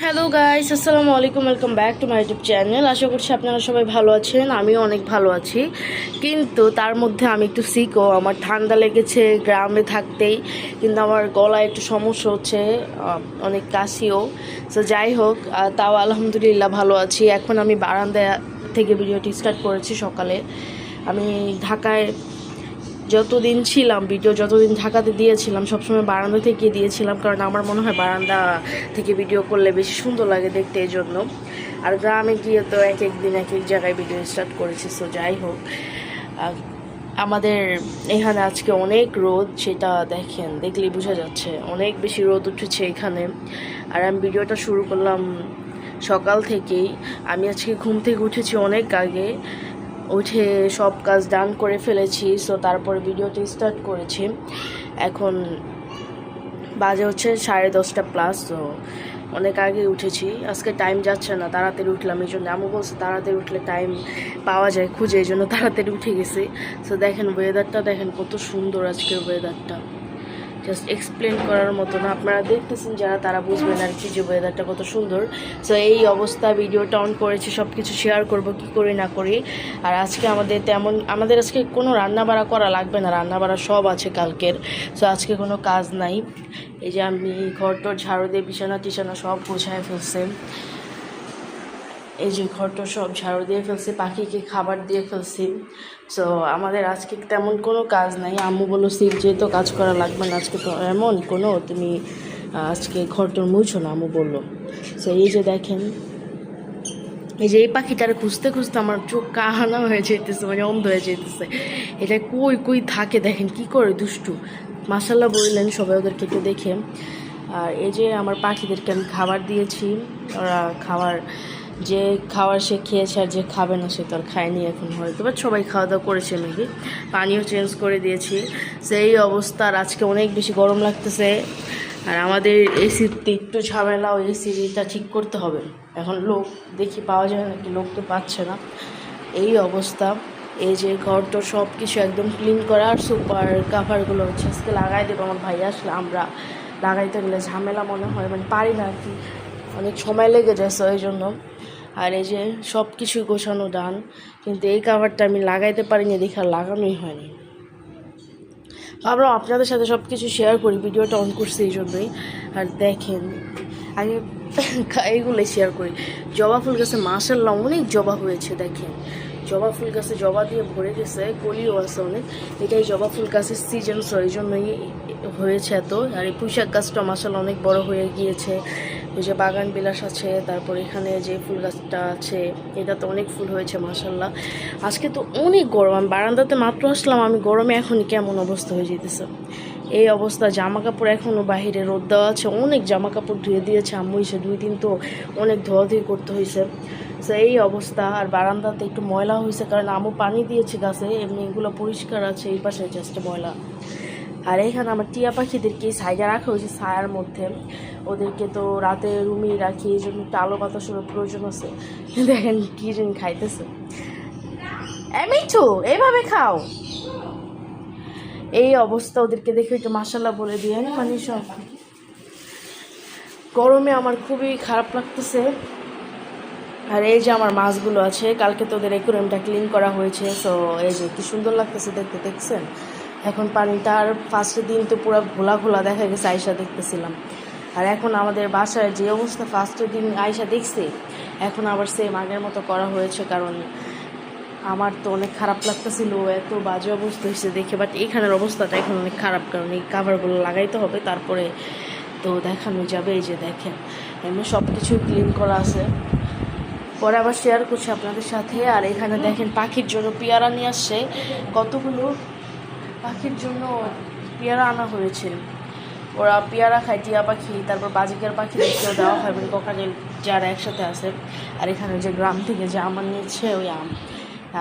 Hello guys, আসসালামু আলাইকুম। Welcome back to my YouTube channel. আশা করছি আপনারা সবাই ভালো আছেন, আমিও অনেক ভালো আছি। কিন্তু তার মধ্যে আমি একটু সিকও, আমার ঠান্ডা লেগেছে গ্রামে থাকতেই, কিন্তু আমার গলায় একটু সমস্যা হচ্ছে, অনেক কাশিও। তো যাই হোক, তাও আলহামদুলিল্লাহ ভালো আছি। এখন আমি বারান্দা থেকে ভিডিওটি স্টার্ট করেছি সকালে। আমি ঢাকায় যতদিন ছিলাম, যতদিন ঢাকাতে দিয়েছিলাম, সবসময় বারান্দা থেকে দিয়েছিলাম, কারণ আমার মনে হয় বারান্দা থেকে ভিডিও করলে বেশি সুন্দর লাগে দেখতে, এই জন্য। আর গ্রামে গিয়ে তো এক এক দিন এক এক জায়গায় ভিডিও স্টার্ট করেছি। সো যাই হোক, আমাদের এখানে আজকে অনেক রোদ, সেটা দেখলেই বোঝা যাচ্ছে, অনেক বেশি রোদ উঠেছে এখানে। আর আমি ভিডিওটা শুরু করলাম সকাল থেকেই। আমি আজকে ঘুম থেকে উঠেছি অনেক আগে, উঠে সব কাজ ডান করে ফেলেছি। সো তারপরে ভিডিওটি স্টার্ট করেছি। এখন বাজে হচ্ছে 10:30+। তো অনেক আগে উঠেছি, আজকে টাইম যাচ্ছে না, তাড়াতাড়ি উঠলাম। এই জন্য আমি বলছি তাড়াতাড়ি উঠলে টাইম পাওয়া যায় খুঁজে, এই জন্য তাড়াতাড়ি উঠে গেছি। সো দেখেন ওয়েদারটা, দেখেন কত সুন্দর আজকের ওয়েদারটা, জাস্ট এক্সপ্লেন করার মতো না। আপনারা দেখতেছেন যারা, তারা বুঝবেন আর কি যে ওয়েদারটা কত সুন্দর। সো এই অবস্থা, ভিডিওটা অন করেছি, সব কিছু শেয়ার করব কি করি না করি। আর আজকে আমাদের আজকে কোনো রান্না বাড়া করা লাগবে না, রান্না বাড়া সব আছে কালকের। সো আজকে কোনো কাজ নাই। এই যে আমি ঘরটর ঝাড়ু দিয়ে বিছানা টিছানা সব গোছায় ফেলছে, এই যে ঘরটা সব ঝাড়ু দিয়ে ফেলছি, পাখিকে খাবার দিয়ে ফেলছি। সো আমাদের আজকে তেমন কোনো কাজ নাই। আম্মু বললো সিল যেহেতু কাজ করা লাগবে না আজকে, তো এমন কোনো তুমি আজকে ঘরটর মুছো না, আম্মু বললো। সো এই যে দেখেন, এই যে এই পাখিটারে খুঁজতে খুঁজতে আমার চোখ কাহানা হয়ে যেতেছে, মানে অন্ধ হয়ে যেতেছে। এটা কই কই থাকে, দেখেন কি করে দুষ্টু। মাশাল্লাহ বললেন সবাই ওদেরকে একটু দেখে। আর এই যে আমার পাখিদেরকে আমি খাবার দিয়েছি, ওরা যে খাবার সে খেয়েছে, আর যে খাবে না সে তো আর খায়নি এখন, হয়তো বা সবাই খাওয়া দাওয়া করেছে মেবি। পানিও চেঞ্জ করে দিয়েছি। সেই অবস্থা। আর আজকে অনেক বেশি গরম লাগতেছে। আর আমাদের এসিতে একটু ঝামেলা, ওই এসিটা ঠিক করতে হবে। এখন লোক দেখি পাওয়া যায় নাকি, লোক তো পাচ্ছে না, এই অবস্থা। এই যে ঘরটা সব কিছু একদম ক্লিন করা, আর সুপার কাভারগুলো হচ্ছে আজকে লাগাই দেবো। আমার ভাই আসলে আমরা লাগাইতে গেলে ঝামেলা মনে হয়, মানে পারি না আর কি, অনেক সময় লেগে যায়, ওই জন্য। আর এই যে সব কিছু গোছানো ডান, কিন্তু এই কাভারটা আমি লাগাইতে পারিনি, দেখে আর লাগানোই হয়নি। ভাবলাম আপনাদের সাথে সব কিছু শেয়ার করি, ভিডিওটা অন করছি এই জন্যই। আর দেখেন, আগে এইগুলোই শেয়ার করি। জবা ফুল গাছে মাশাআল্লাহ অনেক জবা হয়েছে, দেখেন জবা ফুল গাছে জবা দিয়ে ভরে গেছে, কলিও আছে অনেক। এটাই জবা ফুল গাছের সিজন, সো এই জন্যই হয়েছে এত। আর এই পুঁইশাক গাছটা মাশাআল্লাহ অনেক বড় হয়ে গিয়েছে। ওই যে বাগান বিলাস আছে, তারপর এখানে যে ফুল গাছটা আছে, এটা তো অনেক ফুল হয়েছে মাশাআল্লাহ। আজকে তো অনেক গরম, আমি বারান্দাতে মাত্র আসলাম, আমি গরমে এখন কেমন অবস্থা হয়ে যেতেছে। এই অবস্থা, জামা কাপড় এখনও বাহিরে রোদ দেওয়া আছে, অনেক জামা কাপড় ধুয়ে দিয়েছে আম্মু, এসে 2 দিন তো অনেক ধোয়াধুয়ি করতে হয়েছে। তো এই অবস্থা। আর বারান্দাতে একটু ময়লা হয়েছে, কারণ আম্মু পানি দিয়েছে গাছে, এমনি এগুলো পরিষ্কার আছে, এই পাশে জাস্ট ময়লা। আর এখানে আমার টিয়া পাখিদেরকে সাইডে রাখা হয়েছে ছায়ার মধ্যে, ওদেরকে তো রাতে রুমেই রাখি, এই জন্য একটু আলো বাতাসের প্রয়োজন আছে। দেখেন কি যেন খাইতেছে, মিঠু এইভাবে খাও। এই অবস্থা, ওদেরকে দেখে একটু মাশাআল্লাহ বলে দিয়ে, মানে সব গরমে আমার খুবই খারাপ লাগতেছে। আর এই যে আমার মাছগুলো আছে, কালকে তো ওদের অ্যাকুয়ারিয়ামটা ক্লিন করা হয়েছে। সো এই যে কি সুন্দর লাগতেছে দেখতে, দেখছেন। এখন পানিটা, আর ফার্স্টের দিন তো পুরো ঘোলা ঘোলা দেখা গেছে, আয়সা দেখতেছিলাম। আর এখন আমাদের বাসায় যে অবস্থা, ফার্স্টের দিন আয়সা দেখছি, এখন আবার সেম আগের মতো করা হয়েছে। কারণ আমার তো অনেক খারাপ লাগতেছিল, এত বাজে অবস্থা হয়েছে দেখে। বাট এখানের অবস্থাটা এখন অনেক খারাপ, কারণ এই কাভারগুলো লাগাইতে হবে, তারপরে তো দেখানো যাবে। এই যে দেখেন, এমনি সব কিছু ক্লিন করা আছে, পরে আবার শেয়ার করছি আপনাদের সাথে। আর এখানে দেখেন পাখির জন্য পেয়ারা নিয়ে আসছে, কতগুলো পাখির জন্য পেয়ারা আনা হয়েছে। ওরা পেয়ারা খায়, টিয়া পাখি, তারপর বাজিকার পাখিদেরকেও দেওয়া হয়, মানে ককাটেল যারা একসাথে আছে। আর এখানে যে গ্রাম থেকে যে আম নিয়েছে, ওই আম।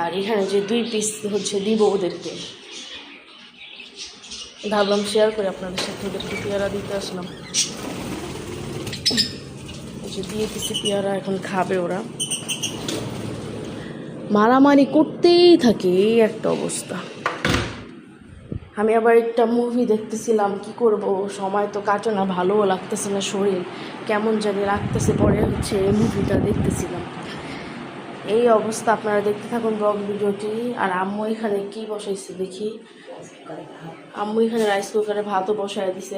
আর এখানে যে 2 পিস হচ্ছে দিব ওদেরকে, ভাবলাম শেয়ার করে আপনাদের সাথে। ওদেরকে পেয়ারা দিতে আসলাম, যে দিয়ে দিচ্ছি পেয়ারা, এখন খাবে ওরা। মারামারি করতেই থাকে, এই একটা অবস্থা। আমি আবার একটা মুভি দেখতেছিলাম, কি করব, সময় তো কাটে না, ভালোও লাগতেছে না, শরীর কেমন জানি লাগতেছে, পরে হচ্ছে এই মুভিটা দেখতেছিলাম। এই অবস্থা, আপনারা দেখতে থাকুন ব্লগ ভিডিওটি। আর আম্মু এখানে কি বসাইছে দেখি। আম্মু এখানে রাইস কুকারে ভাতও বসাই দিছে।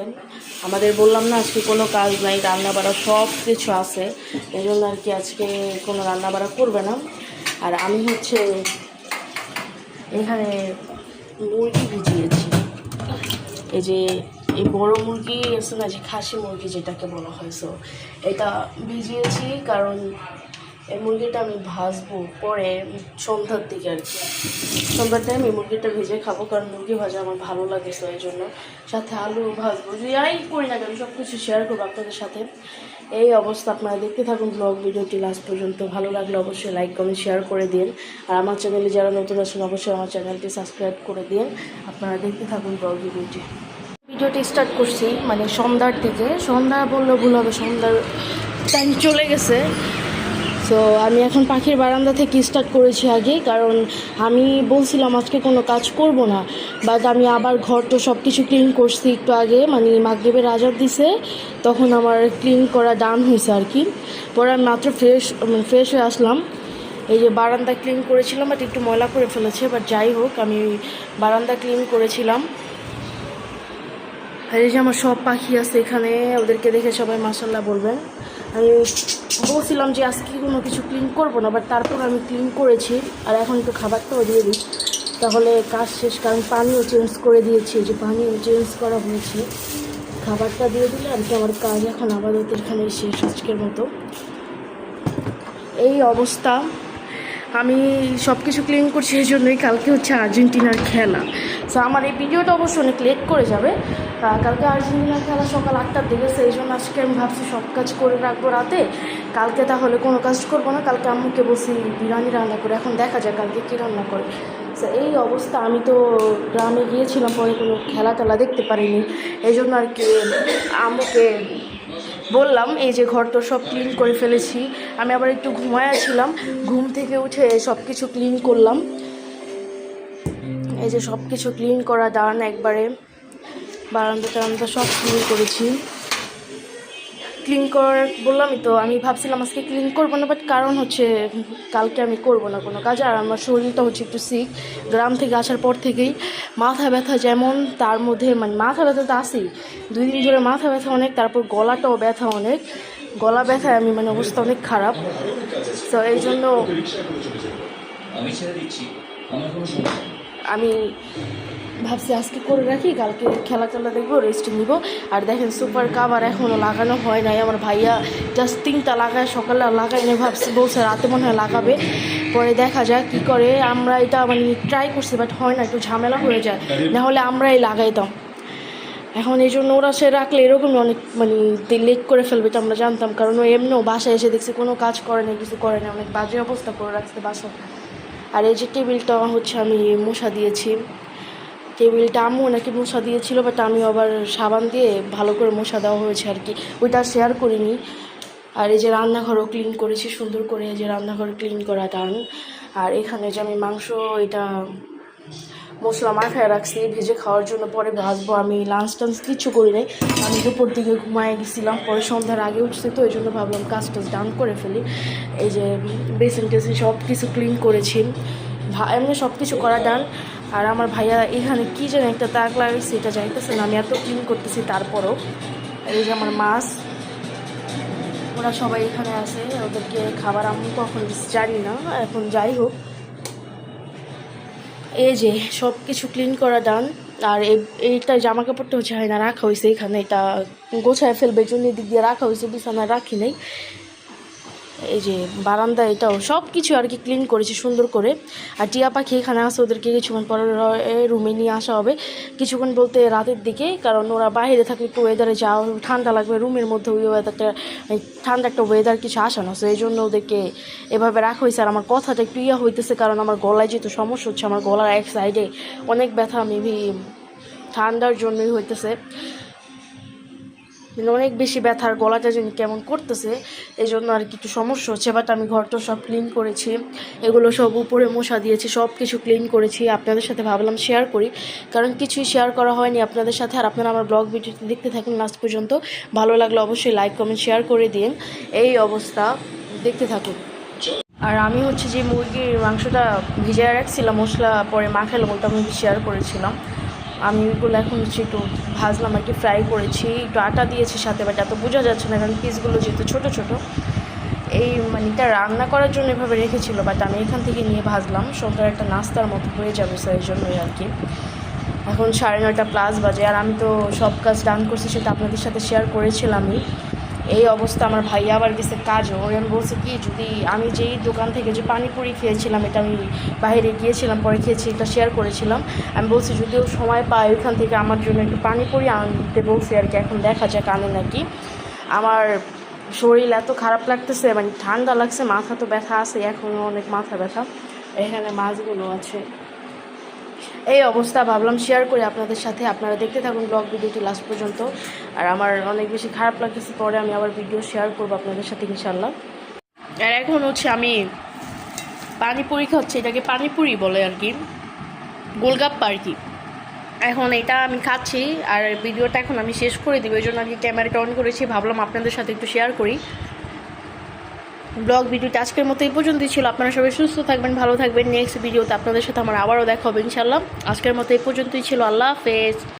আমাদের বললাম না আজকে কোনো কাজ নাই, রান্না বাড়া সব কিছু আছে, এই জন্য আর কি আজকে কোনো রান্না বাড়া করবে না। আর আমি হচ্ছে এখানে মুরগি ভিজিয়েছি, এই যে এই বড় মুরগি আছে না, যে খাসি মুরগি যেটাকে বলা হয়, সো এটা ভিজিয়েছি কারণ এই মুরগিটা আমি ভাজবো পরে সন্ধ্যার দিকে আর কি। সন্ধ্যার টাইমে মুরগিটা ভেজে খাবো, কারণ মুরগি ভাজা আমার ভালো লাগে, তো এই জন্য সাথে আলু ভাজবো, যাই করি না কেন সব কিছু শেয়ার করবো আপনাদের সাথে। এই অবস্থা, আপনারা দেখতে থাকুন ব্লগ ভিডিওটি লাস্ট পর্যন্ত। ভালো লাগলে অবশ্যই লাইক কমেন্ট শেয়ার করে দিন। আর আমার চ্যানেলে যারা নতুন আছেন অবশ্যই আমার চ্যানেলটি সাবস্ক্রাইব করে দিন। আপনারা দেখতে থাকুন ব্লগ ভিডিওটি স্টার্ট করছি মানে সন্ধ্যার দিকে, সন্ধ্যা বললেও ভুল হবে, সন্ধ্যার টাইম চলে গেছে। সো আমি এখন পাখির বারান্দা থেকে স্টার্ট করেছি আগে, কারণ আমি বলছিলাম আজকে কোনো কাজ করব না, বাট আমি আবার ঘর তো সব কিছু ক্লিন করছি একটু আগে, মানে মাগরিবের আজান দিছে, তখন আমার ক্লিন করা ডান হয়েছে আর কি। পরে আমি মাত্র ফ্রেশ হয়ে আসলাম। এই যে বারান্দা ক্লিন করেছিলাম, বাট একটু ময়লা করে ফেলেছে, বাট যাই হোক আমি বারান্দা ক্লিন করেছিলাম। আর এই যে আমার সব পাখি আছে এখানে, ওদেরকে দেখে সবাই মাশাআল্লাহ বলবেন। আমি বলছিলাম যে আজকে কোনো কিছু ক্লিন করবো না, বাট তারপর আমি ক্লিন করেছি। আর এখন একটু খাবারটাও দিয়ে দিই, তাহলে কাজ শেষ, কারণ পানিও চেঞ্জ করে দিয়েছি, যে পানিও চেঞ্জ করা হয়েছে। খাবারটা দিয়ে দিলে আর কি আমার কাজ এখন আপাতত এখানে শেষ আজকের মতো। এই অবস্থা, আমি সব কিছু ক্লিন করছি, এই জন্যই কালকে হচ্ছে আর্জেন্টিনার খেলা। সো আমার এই ভিডিওটা অবশ্যই অনেক লেট করে যাবে, কালকে আর্জেন্টিনার খেলা সকাল 8টার দিকে, সেই জন্য আজকে আমি ভাবছি সব কাজ করে রাখবো রাতে, কালকে তাহলে কোনো কাজ করবো না। কালকে আম্মুকে বসি বিরিয়ানি রান্না করে, এখন দেখা যায় কালকে কী রান্না করে। সো এই অবস্থা, আমি তো গ্রামে গিয়েছিলাম, পরে কোনো খেলা টেলা দেখতে পারিনি, এই জন্য আর কি আম্মুকে বললাম এই যে ঘর তো সব ক্লিন করে ফেলেছি। আমি আবার একটু ঘুমায়াছিলাম, ঘুম থেকে উঠে সব কিছু ক্লিন করলাম। এই যে সব কিছু ক্লিন করা ডান একবারে, বারান্দা টারান্দা সব ক্লিন করেছি। ক্লিন করার বললামই তো, আমি ভাবছিলাম আজকে ক্লিন করবো না, বাট কারণ হচ্ছে কালকে আমি করবো না কোনো কাজ। আর আমার শরীরটা হচ্ছে একটু সিক, গ্রাম থেকে আসার পর থেকেই মাথা ব্যথা যেমন, তার মধ্যে মানে মাথা ব্যথা তো আসেই, 2 দিন ধরে মাথা ব্যথা অনেক, তারপর গলাটাও ব্যথা অনেক, গলা ব্যথায় আমি মানে অবস্থা অনেক খারাপ। তো এই জন্য আমি ভাবছি আজকে করে রাখি, কালকে খেলা টেলা দেখবো, রেস্ট নিব। আর দেখেন সুপার কাভার এখনও লাগানো হয় নাই, আমার ভাইয়া জাস্ট 3টা লাগায়, সকালে লাগাই না, ভাবছি বলছে রাতে মনে হয় লাগাবে, পরে দেখা যায় কি করে। আমরা এটা মানে ট্রাই করছি, বাট হয় না, একটু ঝামেলা হয়ে যায়, নাহলে আমরাই লাগাইতাম। এখন এই জন্য ওরা সে রাখলে এরকমই অনেক মানে লেট করে ফেলবে, এটা আমরা জানতাম, কারণ ও এমনিও বাসায় এসে দেখছি কোনো কাজ করে না, কিছু করে না, অনেক বাজে অবস্থা করে রাখছে বাসা। আর এই যে টেবিলটা হচ্ছে আমি মশা দিয়েছি, টেবিলটা আম্মু নাকি মশা দিয়েছিল, বাট আমি আবার সাবান দিয়ে ভালো করে মশা দেওয়া হয়েছে আর কি, ওইটা শেয়ার করিনি। আর এই যে রান্নাঘরও ক্লিন করেছি সুন্দর করে, এই যে রান্নাঘর ক্লিন করা টান। আর এখানে যে আমি মাংস এটা মশলা মাখায় রাখছি ভেজে খাওয়ার জন্য, পরে ভাজবো। আমি লাঞ্চ টাঞ্চ কিচ্ছু করি নাই, আমি দুপুর দিকে ঘুমায় গেছিলাম, পরে সন্ধ্যার আগে উঠছি, তো এই জন্য ভাবলাম কাজ টাজ ডান করে ফেলি। এই যে বেসিন টেসিন সব কিছু ক্লিন করেছি, এমনি সব কিছু করা ডান। আর আমার ভাইয়া এখানে কী যেন একটা দাগ লাগাইছে, এটা যাইতেছে না, আমি এত ক্লিন করতেছি তারপরও। এই যে আমার মাছ, ওরা সবাই এখানে আছে, ওদেরকে খাবার আমি কখন জানি না, এখন যাই হোক। এই যে সব কিছু ক্লিন করা ডান। আর এইটা জামা কাপড়টা হচ্ছে হয় না রাখা হয়েছে এখানে, এটা গোছায় ফেলবে জন্য দিক দিয়ে রাখা হয়েছে, বিছানায় রাখি নাই। এই যে বারান্দা, এটাও সব কিছু আর কি ক্লিন করেছি সুন্দর করে। আর টিয়া পাখি এখানে আসে, ওদেরকে কিছুক্ষণ পরে রুমে নিয়ে আসা হবে, কিছুক্ষণ বলতে রাতের দিকে, কারণ ওরা বাইরে থাকলে একটু ওয়েদারে যাওয়া ঠান্ডা লাগবে, রুমের মধ্যে ওই ওয়েদারটা ঠান্ডা একটা ওয়েদার কিছু আসে না, এই জন্য ওদেরকে এভাবে রাখা হয়েছে। আর আমার কথাটা একটু হইতেছে, কারণ আমার গলায় যেহেতু সমস্যা হচ্ছে, আমার গলার এক সাইডে অনেক ব্যথা, মেবি ঠান্ডার জন্যই হইতেছে। মানে অনেক বেশি ব্যথার, গলাটা যেন কেমন করতেছে, এই জন্য আর কি একটু সমস্যা হচ্ছে। বাট আমি ঘরটা সব ক্লিন করেছি, এগুলো সব উপরে মশা দিয়েছি, সব কিছু ক্লিন করেছি। আপনাদের সাথে ভাবলাম শেয়ার করি, কারণ কিছুই শেয়ার করা হয়নি আপনাদের সাথে। আর আপনারা আমার ব্লগ ভিডিওটি দেখতে থাকুন লাস্ট পর্যন্ত। ভালো লাগলে অবশ্যই লাইক কমেন্ট শেয়ার করে দিন। এই অবস্থা, দেখতে থাকুন। আর আমি হচ্ছে যে মুরগির মাংসটা ভিজিয়ে রাখছিলাম, মশলা পরে মাখালাম, ওটা আমি শেয়ার করেছিলাম। আমি ওইগুলো এখন হচ্ছে একটু ভাজলাম আর কি, ফ্রাই করেছি, একটু আটা দিয়েছি সাথে, বাট এত বোঝা যাচ্ছে না কারণ পিসগুলো যেহেতু ছোটো ছোটো। এই মানে এটা রান্না করার জন্য এভাবে রেখেছিল, বাট আমি এখান থেকে নিয়ে ভাজলাম, সন্ধ্যার একটা নাস্তার মতো হয়ে যাবে, সো এই জন্যই আর কি। এখন 9:30+ বাজে, আর আমি তো সব কাজ ডান করছি, সেটা আপনাদের সাথে শেয়ার করেছিলামই। এই অবস্থা, আমার ভাইয়া আবার গেছে কাজও। আমি বলছে কি, যদি আমি যেই দোকান থেকে যে পানিপুরি খেয়েছিলাম, এটা আমি বাইরে গিয়েছিলাম, পরে খেয়েছি, এটা শেয়ার করেছিলাম। আমি বলছি যদিও সময় পাই ওইখান থেকে আমার জন্য একটু পানিপুরি আনতে বলছি আর কি। এখন দেখা যাক আনে নাকি। আমার শরীর এত খারাপ লাগতেছে, মানে ঠান্ডা লাগছে, মাথা তো ব্যথা আছে, এখনও অনেক মাথা ব্যথা। এখানে মাছগুলো আছে। এই অবস্থা, ভাবলাম শেয়ার করি আপনাদের সাথে। আপনারা দেখতে থাকুন ব্লগ ভিডিওটি লাস্ট পর্যন্ত। আর আমার অনেক বেশি খারাপ লাগতেছে, পরে আমি আবার ভিডিও শেয়ার করবো আপনাদের সাথে ইনশাল্লাহ। আর এখন হচ্ছে আমি পানিপুরি খাচ্ছি, এটাকে পানিপুরি বলে আর কি, গোলগাপ্পা আর কি। এখন এটা আমি খাচ্ছি, আর ভিডিওটা এখন আমি শেষ করে দিব, এই জন্য আর কি ক্যামেরাটা অন করেছি, ভাবলাম আপনাদের সাথে একটু শেয়ার করি। ব্লগ ভিডিওটা আজকের মতো এই পর্যন্তই ছিল। আপনারা সবাই সুস্থ থাকবেন, ভালো থাকবেন। নেক্সট ভিডিওতে আপনাদের সাথে আমার আবারও দেখা হবে ইনশাল্লাহ। আজকের মতো এই পর্যন্তই ছিল। আল্লাহ হাফেজ।